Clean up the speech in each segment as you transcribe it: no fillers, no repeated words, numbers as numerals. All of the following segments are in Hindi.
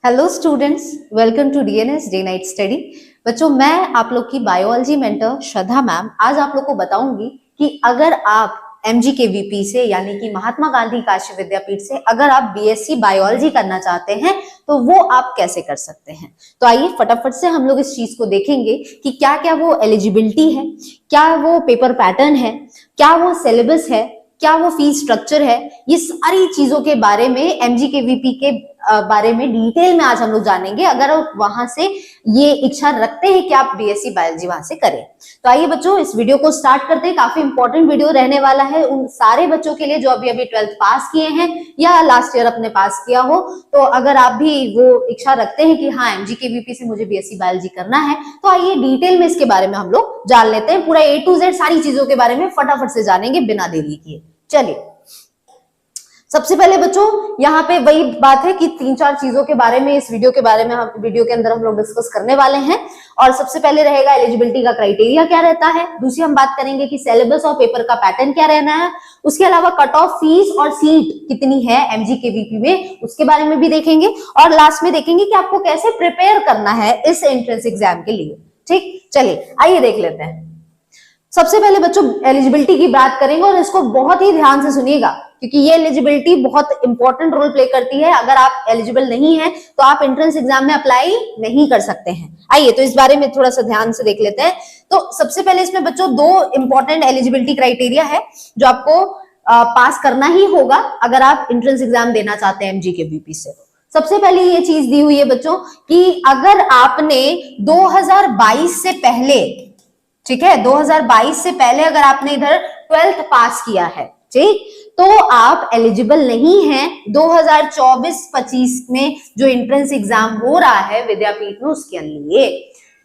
Hello students, welcome to DNS day night study. बच्चों, मैं आप लोग की बायोलॉजी मेंटर श्रद्धा मैम आज आप लोग को बताऊंगी कि अगर आप एमजीकेवीपी से यानी कि महात्मा गांधी काशी विद्यापीठ से अगर आप बीएससी बायोलॉजी करना चाहते हैं तो वो आप कैसे कर सकते हैं। तो आइए फटाफट से हम लोग इस चीज को देखेंगे कि क्या क्या वो एलिजिबिलिटी है, क्या वो पेपर पैटर्न है, क्या वो सिलेबस है, क्या वो फीस स्ट्रक्चर है। ये सारी चीजों के बारे में एमजीकेवीपी के बारे में डिटेल में आज हम लोग जानेंगे अगर आप वहां से ये इच्छा रखते हैं कि आप बीएससी बायोलॉजी वहां से करें। तो आइए बच्चों, इस वीडियो को स्टार्ट करते हैं। काफी इंपॉर्टेंट वीडियो रहने वाला है उन सारे बच्चों के लिए जो अभी अभी 12th पास किए हैं या लास्ट ईयर अपने पास किया हो। तो अगर आप भी वो इच्छा रखते हैं कि हाँ एमजीकेवीपी से मुझे बीएससी बायोलॉजी करना है तो आइए डिटेल में इसके बारे में हम लोग जान लेते हैं। पूरा A to Z सारी चीजों के बारे में फटाफट से जानेंगे बिना देरी किए। चलिए, सबसे पहले बच्चों यहाँ पे वही बात है कि 3-4 चीजों के बारे में इस वीडियो के बारे में वीडियो के अंदर हम लोग डिस्कस करने वाले हैं। और सबसे पहले रहेगा एलिजिबिलिटी का क्राइटेरिया क्या रहता है। दूसरी हम बात करेंगे कि सिलेबस और पेपर का पैटर्न क्या रहना है। उसके अलावा कट ऑफ फीस और सीट कितनी है एमजीकेवीपी में, उसके बारे में भी देखेंगे। और लास्ट में देखेंगे कि आपको कैसे प्रिपेयर करना है इस एंट्रेंस एग्जाम के लिए। ठीक, चलिए आइए देख लेते हैं। सबसे पहले बच्चों एलिजिबिलिटी की बात करेंगे और इसको बहुत ही ध्यान से सुनिएगा क्योंकि ये एलिजिबिलिटी बहुत इंपॉर्टेंट रोल प्ले करती है। अगर आप एलिजिबल नहीं है तो आप एंट्रेंस एग्जाम में अप्लाई नहीं कर सकते हैं। आइए तो इस बारे में थोड़ा सा ध्यान से देख लेते हैं। तो सबसे पहले इसमें बच्चों 2 इंपॉर्टेंट एलिजिबिलिटी क्राइटेरिया है जो आपको पास करना ही होगा अगर आप एंट्रेंस एग्जाम देना चाहते हैं एमजीकेवीपी से। सबसे पहले ये चीज दी हुई है बच्चों कि अगर आपने 2022 से पहले, ठीक है, 2022 से पहले अगर आपने इधर 12th पास किया है, ठीक, तो आप एलिजिबल नहीं हैं 2024-25 में जो एंट्रेंस एग्जाम हो रहा है विद्यापीठ में उसके लिए।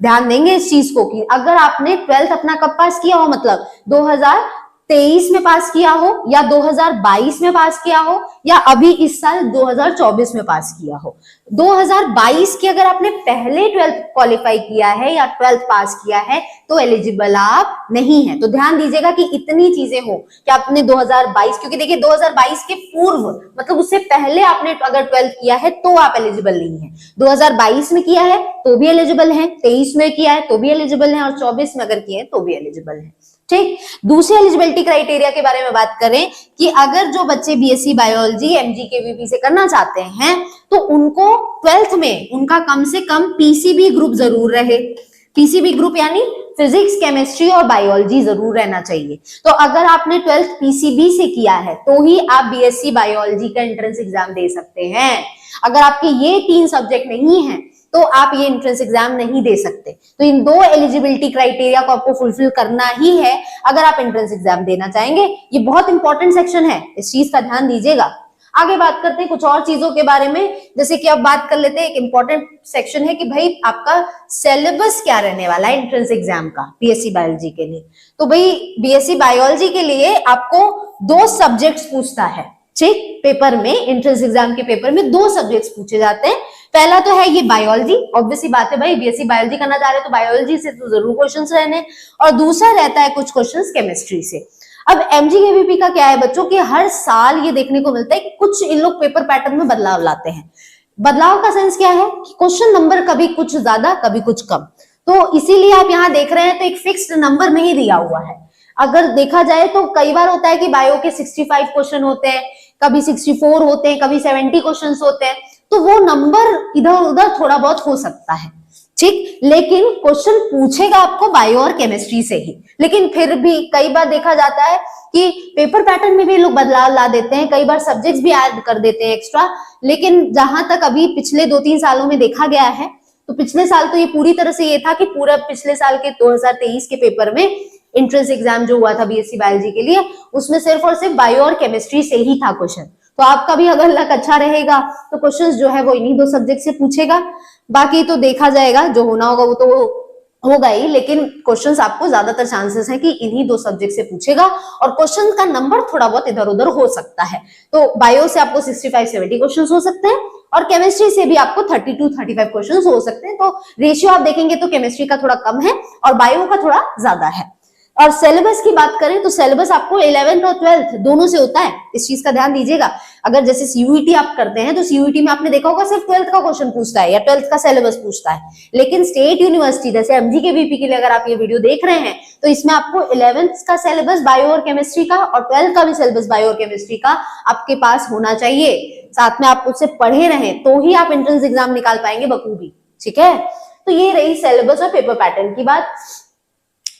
ध्यान देंगे इस चीज को कि अगर आपने 12th अपना कब पास किया हो, मतलब 2023 में पास किया हो या 2022 में पास किया हो या अभी इस साल 2024 में पास किया हो। 2022 की अगर आपने पहले 12th क्वालिफाई किया है या 12th पास किया है तो एलिजिबल आप नहीं है। तो ध्यान दीजिएगा कि इतनी चीजें हो कि आपने 2022, क्योंकि देखिए 2022 के पूर्व मतलब उससे पहले आपने अगर 12th किया है तो आप एलिजिबल नहीं है। 2022 में किया है तो भी एलिजिबल है, 23 में किया है तो भी एलिजिबल है और 24 में अगर किए तो भी एलिजिबल है। ठीक, दूसरी एलिजिबिलिटी क्राइटेरिया के बारे में बात करें कि अगर जो बच्चे बीएससी बायोलॉजी एमजीकेवीपी से करना चाहते हैं तो उनको 12th में उनका कम से कम पीसीबी ग्रुप जरूर रहे। पीसीबी ग्रुप यानी फिजिक्स, केमिस्ट्री और बायोलॉजी जरूर रहना चाहिए। तो अगर आपने 12th पीसीबी से किया है तो ही आप बीएससी बायोलॉजी का एंट्रेंस एग्जाम दे सकते हैं। अगर आपके ये 3 सब्जेक्ट नहीं है तो आप ये एंट्रेंस एग्जाम नहीं दे सकते। तो इन 2 एलिजिबिलिटी क्राइटेरिया को आपको फुलफिल करना ही है अगर आप एंट्रेंस एग्जाम देना चाहेंगे। ये बहुत इंपॉर्टेंट सेक्शन है, इस चीज का ध्यान दीजिएगा। आगे बात करते हैं कुछ और चीजों के बारे में, जैसे कि अब बात कर लेते हैं, एक इंपॉर्टेंट सेक्शन है कि भाई आपका सिलेबस क्या रहने वाला है एंट्रेंस एग्जाम का बीएससी बायोलॉजी के लिए। तो भाई बीएससी बायोलॉजी के लिए आपको 2 सब्जेक्ट्स पूछता है। ठीक, पेपर में एंट्रेंस एग्जाम के पेपर में 2 सब्जेक्ट्स पूछे जाते हैं। पहला तो है ये बायोलॉजी, ऑब्वियसली बात है भाई बीएससी बायोलॉजी करना चाह रहे हैं तो बायोलॉजी से तो जरूर क्वेश्चंस रहने, और दूसरा रहता है कुछ क्वेश्चंस केमिस्ट्री से। अब एमजीकेवीपी का क्या है बच्चों कि हर साल ये देखने को मिलता है कि कुछ इन लोग पेपर पैटर्न में बदलाव लाते हैं। बदलाव का सेंस क्या है कि क्वेश्चन नंबर कभी कुछ ज्यादा कभी कुछ कम, तो इसीलिए आप यहाँ देख रहे हैं तो एक फिक्स्ड नंबर नहीं दिया हुआ है। अगर देखा जाए तो कई बार होता है कि बायो के 65 क्वेश्चन होते हैं, कभी 64 होते हैं, कभी 70 क्वेश्चन होते हैं, तो वो नंबर इधर उधर थोड़ा बहुत हो सकता है। ठीक, लेकिन क्वेश्चन पूछेगा आपको बायो और केमिस्ट्री से ही। लेकिन फिर भी कई बार देखा जाता है कि पेपर पैटर्न में भी लोग बदलाव ला देते हैं, कई बार सब्जेक्ट्स भी ऐड कर देते हैं एक्स्ट्रा। लेकिन जहां तक अभी पिछले 2-3 सालों में देखा गया है तो पिछले साल तो ये पूरी तरह से ये था कि पूरा पिछले साल के 2023 के पेपर में एंट्रेंस एग्जाम जो हुआ था बीएससी बायोलॉजी के लिए उसमें सिर्फ और सिर्फ बायो और केमिस्ट्री से ही था क्वेश्चन। तो आपका भी अगर लक अच्छा रहेगा तो क्वेश्चंस जो है वो इन्हीं 2 सब्जेक्ट से पूछेगा। बाकी तो देखा जाएगा, जो होना होगा वो तो होगा ही, लेकिन क्वेश्चंस आपको ज्यादातर चांसेस है कि इन्हीं 2 सब्जेक्ट से पूछेगा और क्वेश्चन का नंबर थोड़ा बहुत इधर उधर हो सकता है। तो बायो से आपको 65-70 क्वेश्चन हो सकते हैं और केमिस्ट्री से भी आपको 32-35 क्वेश्चन हो सकते हैं। तो रेशियो आप देखेंगे तो केमिस्ट्री का थोड़ा कम है और बायो का थोड़ा ज्यादा है। और सिलेबस की बात करें तो सिलेबस आपको 11th और 12th दोनों से होता है, इस चीज का ध्यान दीजिएगा। अगर जैसे सीयूईटी आप करते हैं तो सीयूईटी में आपने देखा होगा सिर्फ 12th का क्वेश्चन पूछता है या 12th का सिलेबस पूछता है, लेकिन स्टेट यूनिवर्सिटी जैसे एमजी के वीपी के लिए अगर आप ये वीडियो देख रहे हैं तो इसमें आपको 11th का सिलेबस बायो और केमिस्ट्री का और 12th का भी सिलेबस बायो और केमिस्ट्री का आपके पास होना चाहिए, साथ में आप उससे पढ़े रहें तो ही आप एंट्रेंस एग्जाम निकाल पाएंगे बखूबी, ठीक है। तो ये रही सिलेबस और पेपर पैटर्न की बात।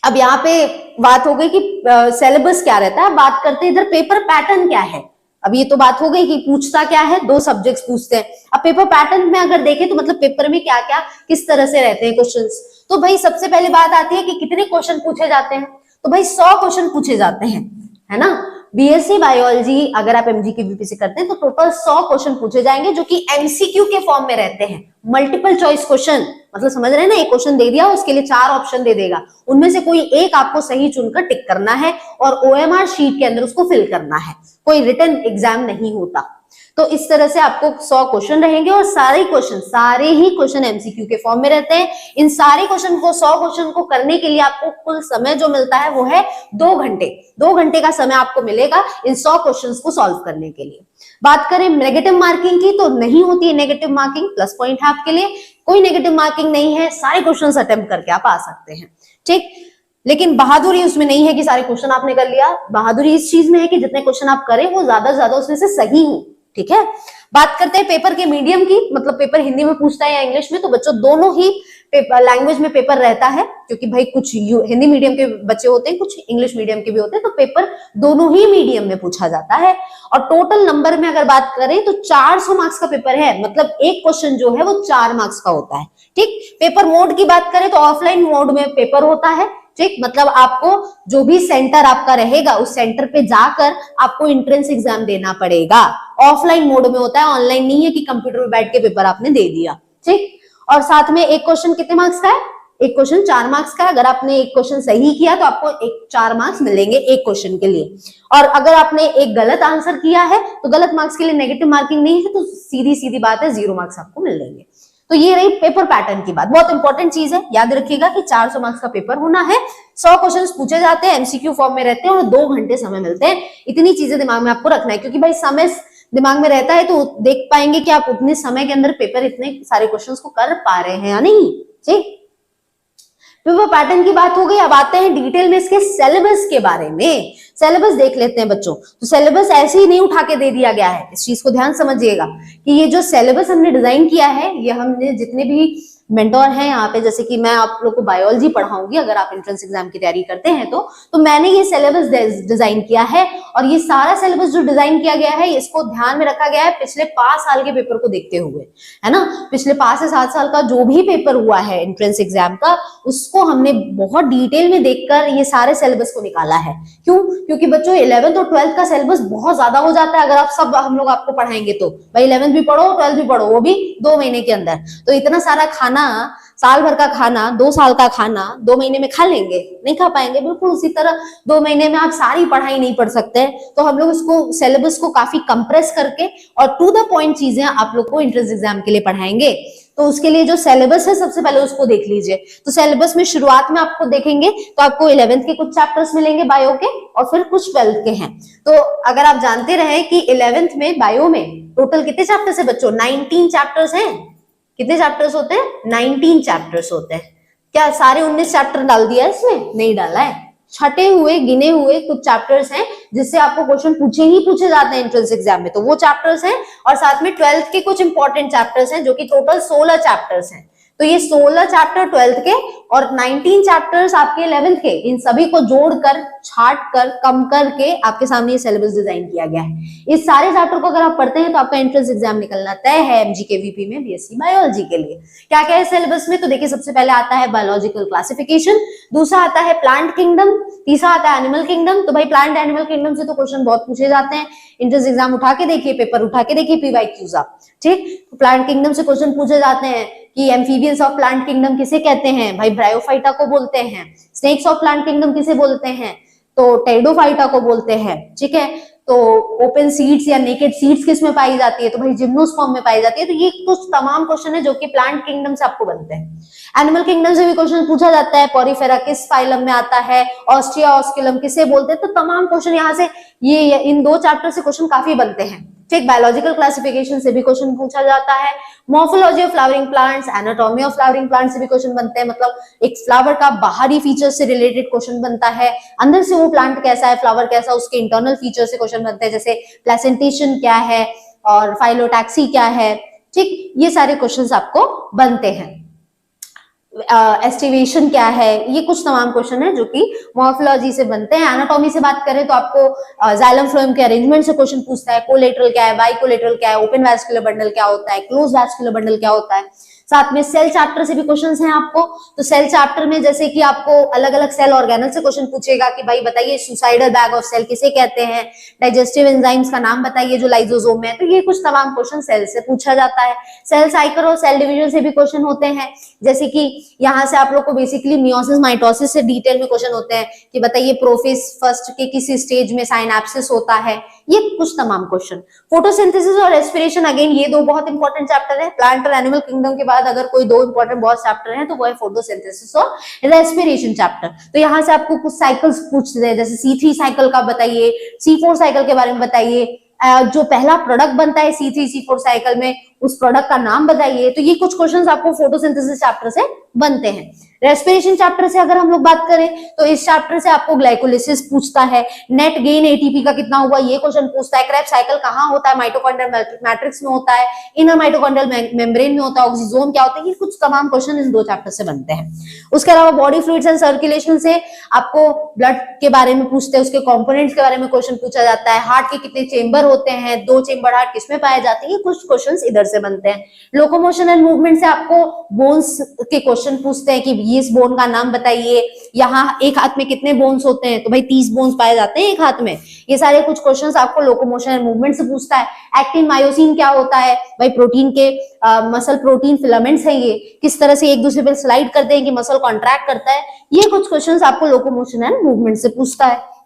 अब यहाँ पे बात हो गई कि सिलेबस क्या रहता है, बात करते हैं इधर पेपर पैटर्न क्या है। अब ये तो बात हो गई कि पूछता क्या है, 2 सब्जेक्ट्स पूछते हैं। अब पेपर पैटर्न में अगर देखें तो मतलब पेपर में क्या क्या किस तरह से रहते हैं क्वेश्चंस, तो भाई सबसे पहले बात आती है कि कितने क्वेश्चन पूछे जाते हैं, तो भाई 100 क्वेश्चन पूछे जाते हैं, है ना। बीएससी बायोलॉजी अगर आप एमजी के वीपी से करते हैं तो टोटल 100 क्वेश्चन पूछे जाएंगे जो कि एमसीक्यू के फॉर्म में रहते हैं, मल्टीपल चॉइस क्वेश्चन, मतलब समझ रहे हैं ना, एक क्वेश्चन दे दिया उसके लिए 4 ऑप्शन दे देगा, उनमें से कोई एक आपको सही चुनकर टिक करना है और ओएमआर शीट के अंदर उसको फिल करना है, कोई रिटन एग्जाम नहीं होता। तो इस तरह से आपको 100 क्वेश्चन रहेंगे और सारे ही क्वेश्चन एमसीक्यू के फॉर्म में रहते हैं। इन सारे क्वेश्चन को 100 क्वेश्चन को करने के लिए आपको कुल समय जो मिलता है वो है 2 घंटे। 2 घंटे का समय आपको मिलेगा इन 100 क्वेश्चंस को सॉल्व करने के लिए। बात करें नेगेटिव मार्किंग की तो नहीं होती है नेगेटिव मार्किंग, प्लस पॉइंट है आपके लिए, कोई नेगेटिव मार्किंग नहीं है, सारे क्वेश्चन अटेम्प्ट करके आप आ सकते हैं, ठीक। लेकिन बहादुरी उसमें नहीं है कि सारे क्वेश्चन आपने कर लिया, बहादुरी इस चीज में है कि जितने क्वेश्चन आप करें वो ज्यादा से ज्यादा उसमें से सही हो, ठीक है। बात करते हैं पेपर के मीडियम की, मतलब पेपर हिंदी में पूछता है या इंग्लिश में, तो बच्चों दोनों ही लैंग्वेज में पेपर रहता है, क्योंकि भाई कुछ हिंदी मीडियम के बच्चे होते हैं, कुछ इंग्लिश मीडियम के भी होते हैं, तो पेपर दोनों ही मीडियम में पूछा जाता है। और टोटल नंबर में अगर बात करें तो 400 मार्क्स का पेपर है, मतलब एक क्वेश्चन जो है वो 4 मार्क्स का होता है, ठीक। पेपर मोड की बात करें तो ऑफलाइन मोड में पेपर होता है, ठीक, मतलब आपको जो भी सेंटर आपका रहेगा उस सेंटर पे जाकर आपको एंट्रेंस एग्जाम देना पड़ेगा, ऑफलाइन मोड में होता है, ऑनलाइन नहीं है कि कंप्यूटर पे बैठ के पेपर आपने दे दिया, ठीक। और साथ में एक क्वेश्चन कितने मार्क्स का है, एक क्वेश्चन 4 मार्क्स का है, अगर आपने एक क्वेश्चन सही किया तो आपको 4 मार्क्स मिलेंगे एक क्वेश्चन के लिए, और अगर आपने एक गलत आंसर किया है तो गलत मार्क्स के लिए नेगेटिव मार्किंग नहीं है, तो सीधी सीधी बात है 0 मार्क्स आपको मिल जाएंगे। तो ये रही पेपर पैटर्न की बात, बहुत इंपॉर्टेंट चीज है, याद रखिएगा कि 400 मार्क्स का पेपर होना है, 100 क्वेश्चंस पूछे जाते हैं, एमसीक्यू फॉर्म में रहते हैं और 2 घंटे समय मिलते हैं। इतनी चीजें दिमाग में आपको रखना है, क्योंकि भाई समय दिमाग में रहता है तो देख पाएंगे कि आप उतने समय के अंदर पेपर इतने सारे क्वेश्चंस को कर पा रहे हैं या नहीं, ठीक। पेपर पैटर्न की बात हो गई, अब आते हैं डिटेल में इसके सिलेबस के बारे में। सिलेबस देख लेते हैं बच्चों, तो सिलेबस ऐसे ही नहीं उठा के दे दिया गया है, इस चीज को ध्यान समझिएगा कि ये जो सिलेबस हमने डिजाइन किया है, ये हमने जितने भी मेंटोर हैं यहाँ पे, जैसे कि मैं आप लोग को बायोलॉजी पढ़ाऊंगी अगर आप एंट्रेंस एग्जाम की तैयारी करते हैं तो मैंने ये सिलेबस डिजाइन किया है, और ये सारा सिलेबस जो डिजाइन किया गया है इसको ध्यान में रखा गया है पिछले 5 साल के पेपर को देखते हुए, है ना। पिछले 5 से 7 साल का जो भी पेपर हुआ है एंट्रेंस एग्जाम का, उसको हमने बहुत डिटेल में देखकर ये सारे सिलेबस को निकाला है। क्यों? क्योंकि बच्चों 11th और 12th का सिलेबस बहुत ज्यादा हो जाता है अगर आप सब हम लोग आपको पढ़ाएंगे तो, भाई 11th भी पढ़ो 12th भी पढ़ो, वो भी 2 महीने के अंदर, तो इतना सारा खाना, साल भर का खाना, 2 साल का खाना 2 महीने में खा लेंगे? नहीं खा पाएंगे। बिल्कुल उसी तरह 2 महीने में आप सारी पढ़ाई नहीं पढ़ सकते, तो हम लोग इसको सिलेबस को काफी कंप्रेस करके और टू द पॉइंट चीजें आप लोग को एंट्रेंस एग्जाम के लिए पढ़ाएंगे। तो उसके लिए जो सिलेबस है सबसे पहले उसको देख लीजिए। तो सिलेबस में शुरुआत में आपको देखेंगे तो आपको 11th के कुछ चैप्टर्स मिलेंगे बायो के, और फिर कुछ 12th के हैं। तो अगर आप जानते रहे कि 11th में बायो में टोटल कितने चैप्टर्स है बच्चों? 19 चैप्टर्स हैं। कितने चैप्टर्स होते हैं? 19 चैप्टर्स होते हैं। क्या सारे 19 चैप्टर डाल दिया है इसमें? नहीं डाला है। छटे हुए गिने हुए कुछ चैप्टर्स हैं जिससे आपको क्वेश्चन पूछे जाते हैं एंट्रेंस एग्जाम में, तो वो चैप्टर्स हैं। और साथ में 12th के कुछ इंपॉर्टेंट चैप्टर्स हैं जो कि टोटल 16 चैप्टर्स हैं। तो ये 16 चैप्टर 12th के और 19 चैप्टर्स आपके 11th के, इन सभी को जोड़कर, छाट कर, कम करके आपके सामने ये सिलेबस डिजाइन किया गया है। इस सारे चैप्टर को अगर आप पढ़ते हैं तो आपका एंट्रेंस एग्जाम निकलना तय है एमजीकेवीपी में बीएससी बायोलॉजी के लिए। क्या क्या है सिलेबस में? तो देखिए, सबसे पहले आता है बायोलॉजिकल क्लासिफिकेशन, दूसरा आता है प्लांट किंगडम, तीसरा आता है एनिमल किंगडम। तो भाई प्लांट एनिमल किंगडम से तो क्वेश्चन बहुत पूछे जाते हैं, एंट्रेंस एग्जाम उठा के देखिए, पेपर उठा के देखिए, पीवाईक्यूज आप, ठीक। तो प्लांट किंगडम से क्वेश्चन पूछे जाते हैं कि एम्फीबियंस ऑफ प्लांट किंगडम किसे कहते हैं? भाई ब्रायोफाइटा को बोलते हैं। स्नेक्स ऑफ प्लांट किंगडम किसे बोलते हैं? तो टेरिडोफाइटा को बोलते हैं, ठीक है। तो ओपन सीड्स या नेकेड सीड्स किस में पाई जाती है, तो भाई जिम्नोस्पर्म में पाई जाती है। तो ये कुछ तमाम क्वेश्चन है जो कि प्लांट किंगडम से आपको बनते हैं। एनिमल किंगडम से भी क्वेश्चन पूछा जाता है, पोरिफेरा किस फाइलम में आता है, ऑस्ट्रिया ऑस्कुलम किसे बोलते हैं। तो तमाम क्वेश्चन यहाँ से ये इन 2 चैप्टर से क्वेश्चन काफी बनते हैं। ठीक, बायोलॉजिकल क्लासिफिकेशन से भी क्वेश्चन पूछा जाता है, morphology of flowering plants, anatomy of flowering plants से भी क्वेश्चन बनते हैं। मतलब एक फ्लावर का बाहरी फीचर से रिलेटेड क्वेश्चन बनता है, अंदर से वो प्लांट कैसा है, फ्लावर कैसा, उसके इंटरनल फीचर से क्वेश्चन बनते हैं, जैसे प्लेसेंटेशन क्या है और फाइलोटैक्सी क्या है। ठीक, ये सारे क्वेश्चन आपको बनते हैं। एस्टिवेशन क्या है, ये कुछ तमाम क्वेश्चन है जो कि मॉर्फोलॉजी से बनते हैं। एनाटॉमी से बात करें तो आपको जाइलम फ्लोएम के अरेंजमेंट से क्वेश्चन पूछता है, कोलेटरल क्या है, बाइकोलेटरल क्या है, ओपन वैस्कुलर बंडल क्या होता है, क्लोज वैस्कुलर बंडल क्या होता है। साथ में सेल चैप्टर से भी क्वेश्चंस हैं आपको। तो सेल चैप्टर में जैसे कि आपको अलग अलग सेल ऑर्गेनल से क्वेश्चन पूछेगा कि भाई बताइए सुसाइडल बैग ऑफ सेल किसे कहते हैं, डाइजेस्टिव एंजाइम्स का नाम बताइए जो लाइसोसोम में है। तो ये कुछ तमाम क्वेश्चन सेल से पूछा जाता है। सेल साइकिल और सेल डिवीजन से भी क्वेश्चन होते हैं, जैसे कि यहाँ से आप लोग को बेसिकली मियोसिस माइटोसिस से डिटेल में क्वेश्चन होते हैं कि बताइए प्रोफेज फर्स्ट के किस स्टेज में साइनेप्सिस होता है। ये कुछ तमाम क्वेश्चन। फोटोसिंथेसिस और रेस्पिरेशन, अगेन ये 2 बहुत इंपॉर्टेंट चैप्टर है। प्लांट और एनिमल किंगडम के बाद अगर कोई 2 इंपॉर्टेंट बहुत चैप्टर हैं तो वो है फोटोसिंथेसिस और रेस्पिरेशन चैप्टर। तो यहाँ से आपको कुछ साइकिल्स पूछते हैं, जैसे C3 साइकिल का बताइए, C4 साइकिल के बारे में बताइए, जो पहला प्रोडक्ट बनता है C3 C4 साइकिल में उस प्रोडक्ट का नाम बताइए। तो ये कुछ क्वेश्चंस आपको फोटोसिंथेसिस चैप्टर से बनते हैं। रेस्पिरेशन चैप्टर से अगर हम लोग बात करें तो इस चैप्टर से आपको ग्लाइकोलिसिस पूछता है, नेट गेन एटीपी का कितना हुआ ये क्वेश्चन पूछता है, क्रेब्स साइकिल कहाँ होता है, माइटोकॉन्ड्रियल मैट्रिक्स में होता है, इनर माइटोकॉन्ड्रियल मेम्ब्रेन में होता है, ऑक्सीजोम क्या होता है। ये कुछ तमाम क्वेश्चन इन 2 चैप्टर से बनते हैं। उसके अलावा बॉडी फ्लूइड्स एंड सर्कुलेशन से आपको ब्लड के बारे में पूछते हैं, उसके कंपोनेंट्स के बारे में क्वेश्चन पूछा जाता है, हार्ट के कितने चेंबर होते हैं, 2 चेंबर हार्ट किसमें पाए जाते हैं। ये कुछ क्वेश्चन इधर से बनते हैं। लोकोमोशन एंड मूवमेंट से आपको बोन्स के क्वेश्चन पूछते हैं कि इस बोन का नाम बताइए, यहाँ एक हाथ में कितने बोन्स होते हैं, तो भाई 30 बोन्स पाए जाते हैं एक हाथ में। ये सारे कुछ क्वेश्चंस आपको लोकोमोशन एंड मूवमेंट से पूछता है। एक्टिन मायोसिन क्या होता है, भाई प्रोटीन के मसल प्रोटीन फिलामेंट्स हैं, ये किस तरह से एक दूसरे पर स्लाइड करते हैं कि मसल कॉन्ट्रैक्ट करता है। ये कुछ क्वेश्चंस आपको लोकोमोशन एंड मूवमेंट से पूछता है।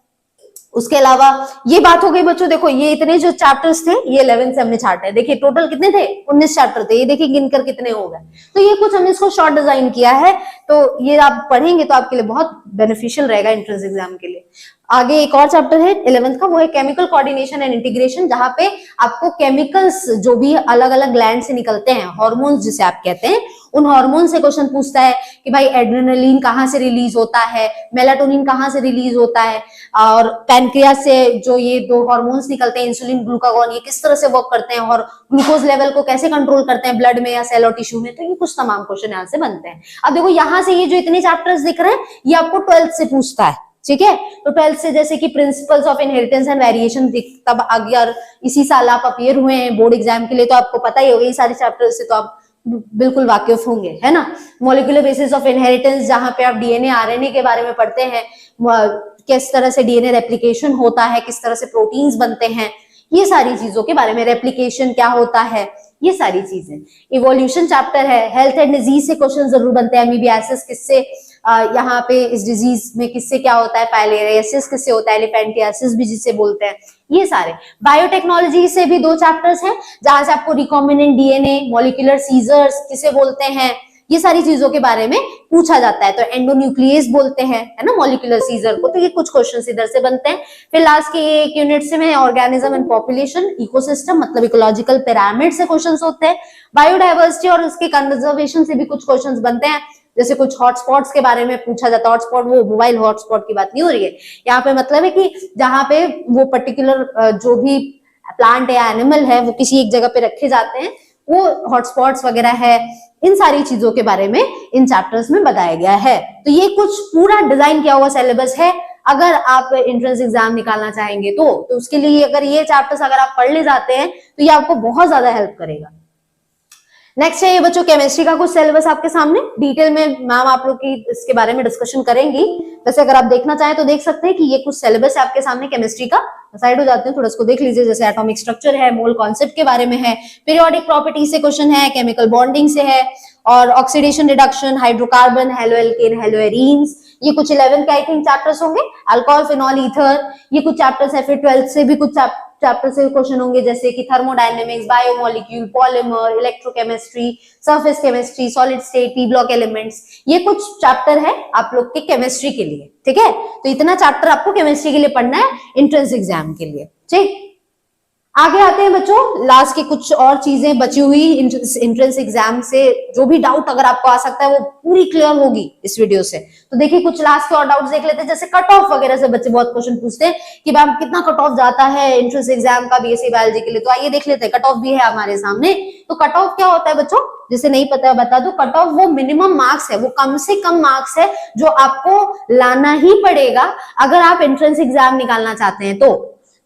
उसके अलावा ये बात हो गई बच्चों, देखो ये इतने जो चैप्टर्स थे ये 11 से हमने छाटे। देखिए टोटल कितने थे, 19 चैप्टर थे। ये देखिए गिनकर कितने हो गए। तो ये कुछ हमने इसको शॉर्ट डिजाइन किया है, तो ये आप पढ़ेंगे तो आपके लिए बहुत बेनिफिशियल रहेगा एंट्रेंस एग्जाम के लिए। आगे एक और चैप्टर है 11th का, वो है केमिकल कोऑर्डिनेशन एंड इंटीग्रेशन, जहां पे आपको केमिकल्स जो भी अलग अलग ग्लैंड से निकलते हैं, हार्मोन्स जिसे आप कहते हैं, उन हार्मोन से क्वेश्चन पूछता है कि भाई एड्रेनलिन कहाँ से रिलीज होता है, मेलाटोनिन कहाँ से रिलीज होता है, और पैनक्रियास से जो ये 2 हार्मोन्स निकलते हैं इंसुलिन ग्लूकागॉन, ये किस तरह से वर्क करते हैं, और ग्लूकोज लेवल को कैसे कंट्रोल करते हैं ब्लड में या सेल और टिश्यू में। तो ये कुछ तमाम क्वेश्चन यहाँ से बनते हैं। अब देखो यहाँ से ये जो इतने चैप्टर्स दिख रहे हैं ये आपको 12th से पूछता है, ठीक है। तो 12th से जैसे कि principles of inheritance and variation, तब अगर इसी साल आप अपियर हुए हैं बोर्ड एग्जाम के लिए तो आपको पता ही होगा, ये सारे चैप्टर्स से तो आप बिल्कुल वाकिफ होंगे, है ना। मॉलिक्यूलर बेसिस ऑफ इनहेरिटेंस, जहां पे आप डीएनए आरएनए के बारे में पढ़ते हैं, किस तरह से डीएनए रेप्लिकेशन होता है, किस तरह से प्रोटीन्स बनते हैं, ये सारी चीजों के बारे में, रेप्लिकेशन क्या होता है, ये सारी चीजें। इवोल्यूशन चैप्टर है। हेल्थ एंड डिजीज से क्वेश्चन जरूर बनते हैं। एमीबियासिस किससे, यहाँ पे इस डिजीज में किससे क्या होता है, पाइलेरियासिस किससे होता है, एलिफेंटियासिस भी जिसे बोलते हैं, ये सारे। बायोटेक्नोलॉजी से भी 2 चैप्टर्स हैं, जहां से आपको रिकॉम्बिनेंट डीएनए, मॉलिक्यूलर सीजर्स किसे बोलते हैं, ये सारी चीजों के बारे में पूछा जाता है। तो एंडोन्यूक्लियस बोलते हैं, है ना, मॉलिक्यूलर सीजर को। तो ये कुछ क्वेश्चंस इधर से बनते हैं। फिर लास्ट के ये एक यूनिट से में ऑर्गेनिज्म एंड पॉपुलेशन, इकोसिस्टम मतलब इकोलॉजिकल पिरामिड से क्वेश्चंस होते हैं। बायोडाइवर्सिटी और उसके कंजर्वेशन से भी कुछ क्वेश्चंस बनते हैं, जैसे कुछ हॉटस्पॉट्स के बारे में पूछा जाता है। हॉटस्पॉट वो मोबाइल हॉटस्पॉट की बात नहीं हो रही है यहाँ पे, मतलब है कि जहाँ पे वो पर्टिकुलर जो भी प्लांट या एनिमल है वो किसी एक जगह पे रखे जाते हैं, वो हॉटस्पॉट्स वगैरह है। इन सारी चीजों के बारे में इन चैप्टर्स में बताया गया है। तो ये कुछ पूरा डिजाइन किया हुआ सिलेबस है। अगर आप एंट्रेंस एग्जाम निकालना चाहेंगे तो उसके लिए अगर ये चैप्टर्स अगर आप पढ़ ले जाते हैं तो ये आपको बहुत ज्यादा हेल्प करेगा। नेक्स्ट है ये बच्चों केमिस्ट्री का कुछ सिलेबस आपके सामने। डिटेल में मैम आप लोग की इसके बारे में डिस्कशन करेंगी। वैसे अगर आप देखना चाहें तो देख सकते हैं कि ये कुछ सिलेबस है आपके सामने केमिस्ट्री का। साइड हो जाते हैं, थोड़ा इसको देख लीजिए। जैसे एटॉमिक स्ट्रक्चर है, मोल कॉन्सेप्ट के बारे में है, पीरियोडिक प्रॉपर्टी से क्वेश्चन है, केमिकल बॉन्डिंग से है, और oxidation reduction, hydrocarbon, haloalkane, haloarenes, ये कुछ 11 के आई थिंक चैप्टर्स होंगे, अल्कोहल, फिनॉल, ईथर, ये कुछ चैप्टर्स है। फिर 12th से भी कुछ चैप्टर से क्वेश्चन होंगे, जैसे कि thermodynamics, biomolecule, polymer, electrochemistry, surface chemistry, solid state, T block elements, ये कुछ चैप्टर है आप लोग के केमिस्ट्री के लिए, ठीक है। तो इतना चैप्टर आपको केमिस्ट्री के लिए पढ़ना है एंट्रेंस एग्जाम के लिए, ठीक। आगे आते हैं बच्चों, लास्ट की कुछ और चीजें बची हुई एंट्रेंस एग्जाम से, जो भी डाउट अगर आपको आ सकता है वो पूरी क्लियर होगी इस वीडियो से। तो देखिए कुछ लास्ट के और डाउट्स देख लेते हैं, जैसे कट ऑफ वगैरह से बच्चे बहुत क्वेश्चन पूछते हैं कि मैम कितना कट ऑफ जाता है एंट्रेंस एग्जाम का बीएससी बायोलॉजी के लिए। तो आइए देख लेते हैं, कट ऑफ भी है हमारे सामने। तो कट ऑफ क्या होता है बच्चों, जिसे नहीं पता है बता दो। कट ऑफ वो मिनिमम मार्क्स है, वो कम से कम मार्क्स है जो आपको लाना ही पड़ेगा अगर आप एंट्रेंस एग्जाम निकालना चाहते हैं।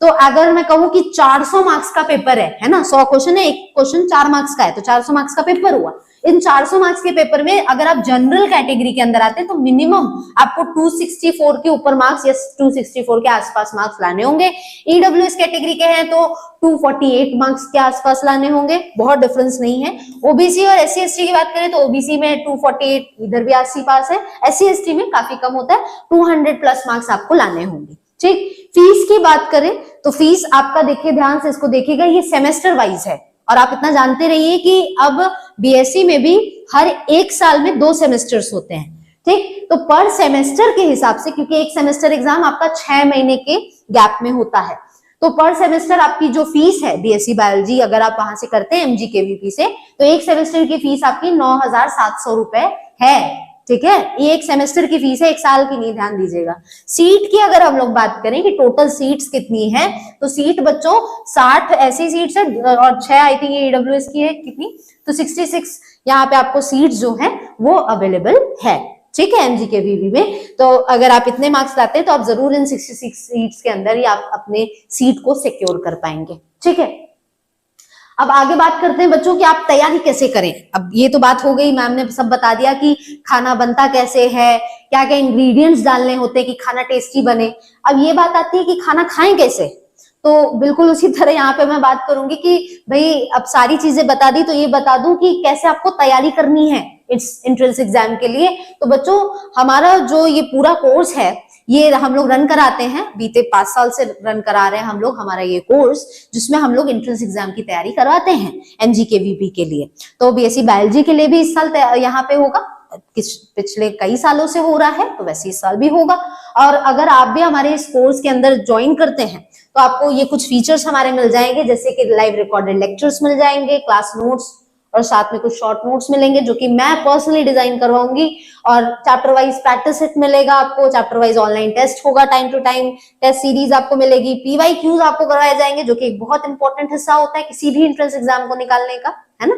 तो अगर मैं कहूं कि 400 मार्क्स का पेपर है ना, 100 क्वेश्चन है, एक क्वेश्चन 4 मार्क्स का है, तो 400 मार्क्स का पेपर हुआ। इन 400 मार्क्स के पेपर में अगर आप जनरल कैटेगरी के अंदर आते हैं तो मिनिमम आपको 264 के ऊपर मार्क्स या 264 के आसपास मार्क्स लाने होंगे। ईडब्ल्यूएस कैटेगरी के हैं तो 248 मार्क्स के आसपास लाने होंगे, बहुत डिफरेंस नहीं है। ओबीसी और एससी एसटी की बात करें तो ओबीसी में 248, इधर भी 80 पास है। एससी एसटी में काफी कम होता है, 200 प्लस मार्क्स आपको लाने होंगे, ठीक। फीस की बात करें तो फीस आपका देखिए, ध्यान से इसको देखिएगा, ये सेमेस्टर वाइज है। और आप इतना जानते रहिए कि अब बीएससी में भी हर एक साल में 2 सेमेस्टर्स होते हैं, ठीक। तो पर सेमेस्टर के हिसाब से, क्योंकि एक सेमेस्टर एग्जाम आपका 6 महीने के गैप में होता है, तो पर सेमेस्टर आपकी जो फीस है बीएससी बायोलॉजी अगर आप वहां से करते हैं एमजीकेवीपी से, तो एक सेमेस्टर की फीस आपकी 9,700 रुपए है, ठीक है। ये एक सेमेस्टर की फीस है, एक साल की नहीं, ध्यान दीजिएगा। सीट की अगर हम लोग बात करें कि टोटल सीट्स कितनी है, तो सीट बच्चों 60 ऐसी सीट्स है और 6 आई थिंक ये ईडब्ल्यूएस की है, कितनी, तो 66 यहाँ पे आपको सीट्स जो है वो अवेलेबल है, ठीक है, एमजीकेवीपी में। तो अगर आप इतने मार्क्स लाते हैं तो आप जरूर इन 66 सीट्स के अंदर ही आप अपने सीट को सिक्योर कर पाएंगे, ठीक है। अब आगे बात करते हैं बच्चों कि आप तैयारी कैसे करें। अब ये तो बात हो गई, मैम ने सब बता दिया कि खाना बनता कैसे है, क्या क्या इंग्रेडिएंट्स डालने होते हैं कि खाना टेस्टी बने। अब ये बात आती है कि खाना खाएं कैसे, तो बिल्कुल उसी तरह यहाँ पे मैं बात करूंगी कि भाई अब सारी चीजें बता दी तो ये बता दूं कि कैसे आपको तैयारी करनी है इस एंट्रेंस एग्जाम के लिए। तो बच्चों हमारा जो ये पूरा कोर्स है ये हम लोग रन कराते हैं, बीते 5 साल से रन करा रहे हैं हम लोग हमारा ये कोर्स, जिसमें हम लोग एंट्रेंस एग्जाम की तैयारी करवाते हैं एमजीकेवीपी के लिए। तो बीएससी बायोलॉजी के लिए भी इस साल यहाँ पे होगा, पिछले कई सालों से हो रहा है तो वैसे इस साल भी होगा। और अगर आप भी हमारे इस कोर्स के अंदर ज्वाइन करते हैं तो आपको ये कुछ फीचर्स हमारे मिल जाएंगे, जैसे कि लाइव रिकॉर्डेड लेक्चर्स मिल जाएंगे, क्लास नोट्स और साथ में कुछ शॉर्ट नोट्स मिलेंगे जो कि मैं पर्सनली डिजाइन करवाऊंगी, और चैप्टर वाइज प्रैक्टिस सेट मिलेगा आपको, चैप्टर वाइज ऑनलाइन टेस्ट होगा, time to time test series आपको मिलेगी, पीवाईक्यूज आपको करवाए जाएंगे जो कि एक बहुत इंपॉर्टेंट हिस्सा होता है किसी भी एंट्रेंस एग्जाम को निकालने का, है ना।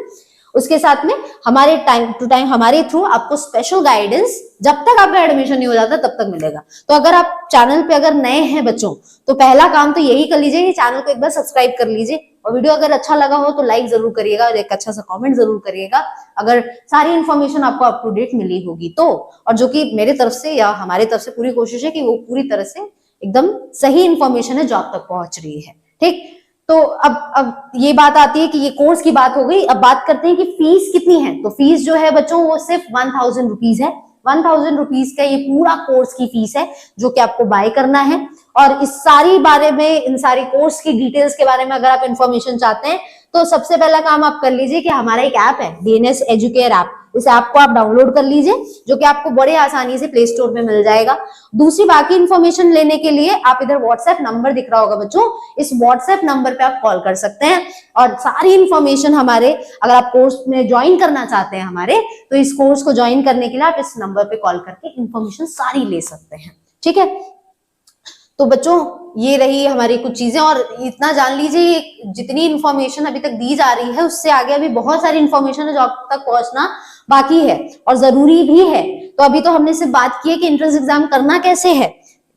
उसके साथ में हमारे टाइम टू टाइम हमारे थ्रू आपको स्पेशल गाइडेंस जब तक आपका एडमिशन नहीं हो जाता तब तक मिलेगा। तो अगर आप चैनल पे अगर नए हैं बच्चों तो पहला काम तो यही कर लीजिए कि चैनल को एक बार सब्सक्राइब कर लीजिए, और वीडियो अगर अच्छा लगा हो तो लाइक जरूर करिएगा और एक अच्छा सा कमेंट जरूर करिएगा अगर सारी इन्फॉर्मेशन आपको अप टू डेट मिली होगी तो। और जो कि मेरे तरफ से या हमारे तरफ से पूरी कोशिश है कि वो पूरी तरह से एकदम सही इन्फॉर्मेशन है जो आप तक पहुंच रही है, ठीक। तो अब ये बात आती है कि ये कोर्स की बात हो गई, अब बात करते हैं कि फीस कितनी है। तो फीस जो है बच्चों वो सिर्फ 1000 रुपीज है, 1000 रुपीज का ये पूरा कोर्स की फीस है जो कि आपको बाय करना है। और इस सारी बारे में, इन सारी कोर्स की डिटेल्स के बारे में अगर आप इंफॉर्मेशन चाहते हैं तो सबसे पहला काम आप कर लीजिए कि हमारा एक ऐप है डीएनएस एजुकेयर ऐप, इस ऐप को आप डाउनलोड कर लीजिए जो कि आपको बड़े आसानी से प्ले स्टोर पे मिल जाएगा। दूसरी बाकी इंफॉर्मेशन लेने के लिए आप इधर व्हाट्सएप नंबर दिख रहा होगा बच्चों, इस व्हाट्सएप नंबर पे आप कॉल कर सकते हैं और सारी इंफॉर्मेशन हमारे, अगर आप कोर्स में ज्वाइन करना चाहते हैं हमारे, तो इस कोर्स को ज्वाइन करने के लिए आप इस नंबर पे कॉल करके इंफॉर्मेशन सारी ले सकते हैं, ठीक है। तो बच्चों ये रही हमारी कुछ चीजें, और इतना जान लीजिए जितनी इंफॉर्मेशन अभी तक दी जा रही है उससे आगे अभी बहुत सारी इंफॉर्मेशन है जो आप तक पहुंचना बाकी है और जरूरी भी है। तो अभी तो हमने सिर्फ बात की है कि एंट्रेंस एग्जाम करना कैसे है,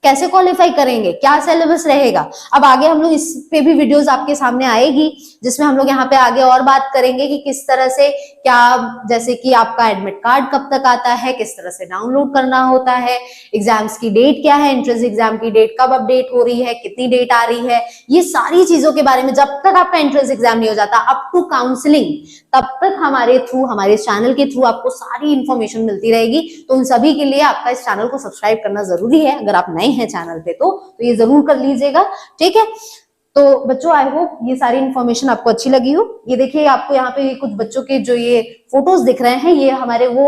कैसे क्वालिफाई करेंगे, क्या सिलेबस रहेगा। अब आगे हम लोग इस पे भी वीडियोस आपके सामने आएगी, जिसमें हम लोग यहाँ पे आगे और बात करेंगे कि किस तरह से क्या, जैसे कि आपका एडमिट कार्ड कब तक आता है, किस तरह से डाउनलोड करना होता है, एग्जाम्स की डेट क्या है, एंट्रेंस एग्जाम की डेट कब अपडेट हो रही है, कितनी डेट आ रही है, ये सारी चीजों के बारे में जब तक आपका एंट्रेंस एग्जाम नहीं हो जाता अप टू काउंसलिंग, तब तक हमारे थ्रू, हमारे चैनल के थ्रू आपको सारी इंफॉर्मेशन मिलती रहेगी। तो उन सभी के लिए आपका इस चैनल को सब्सक्राइब करना जरूरी है। अगर आप नए हैं चैनल पे तो ये जरूर कर लीजिएगा, ठीक है। तो बच्चों, आई होप ये सारी इंफॉर्मेशन आपको अच्छी लगी हो। ये देखिए, आपको यहाँ पे कुछ बच्चों के जो ये फोटोज दिख रहे हैं, ये हमारे वो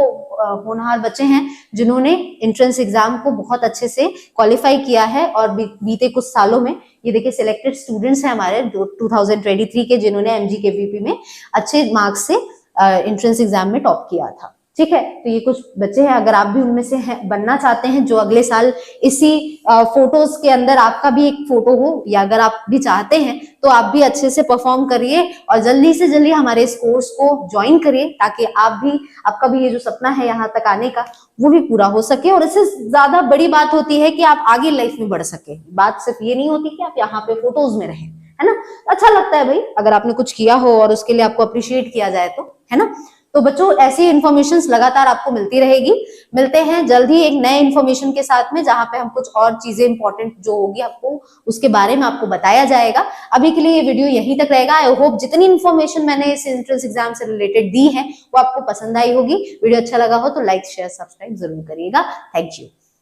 होनहार बच्चे हैं जिन्होंने एंट्रेंस एग्जाम को बहुत अच्छे से क्वालिफाई किया है और बीते कुछ सालों में ये देखिए सिलेक्टेड स्टूडेंट्स हैं हमारे 2023 के, जिन्होंने MGKVP में अच्छे मार्क्स से एंट्रेंस एग्जाम में टॉप किया था, ठीक है। तो ये कुछ बच्चे हैं, अगर आप भी उनमें से बनना चाहते हैं जो अगले साल इसी फोटोज के अंदर आपका भी एक फोटो हो, या अगर आप भी चाहते हैं तो आप भी अच्छे से परफॉर्म करिए और जल्दी से जल्दी हमारे इस कोर्स को ज्वाइन करिए, ताकि आपका भी ये जो सपना है यहाँ तक आने का वो भी पूरा हो सके। और इससे ज्यादा बड़ी बात होती है कि आप आगे लाइफ में बढ़ सके। बात सिर्फ ये नहीं होती कि आप यहाँ पे फोटोज में रहें, है ना। अच्छा लगता है भाई अगर आपने कुछ किया हो और उसके लिए आपको अप्रिशिएट किया जाए तो, है ना। तो बच्चों, ऐसी इंफॉर्मेशन लगातार आपको मिलती रहेगी। मिलते हैं जल्द ही एक नए इंफॉर्मेशन के साथ में, जहां पे हम कुछ और चीजें इंपॉर्टेंट जो होगी आपको उसके बारे में आपको बताया जाएगा। अभी के लिए ये वीडियो यहीं तक रहेगा। आई होप जितनी इंफॉर्मेशन मैंने इस एंट्रेंस एग्जाम से रिलेटेड दी है वो आपको पसंद आई होगी। वीडियो अच्छा लगा हो तो लाइक शेयर सब्सक्राइब जरूर करिएगा। Thank you.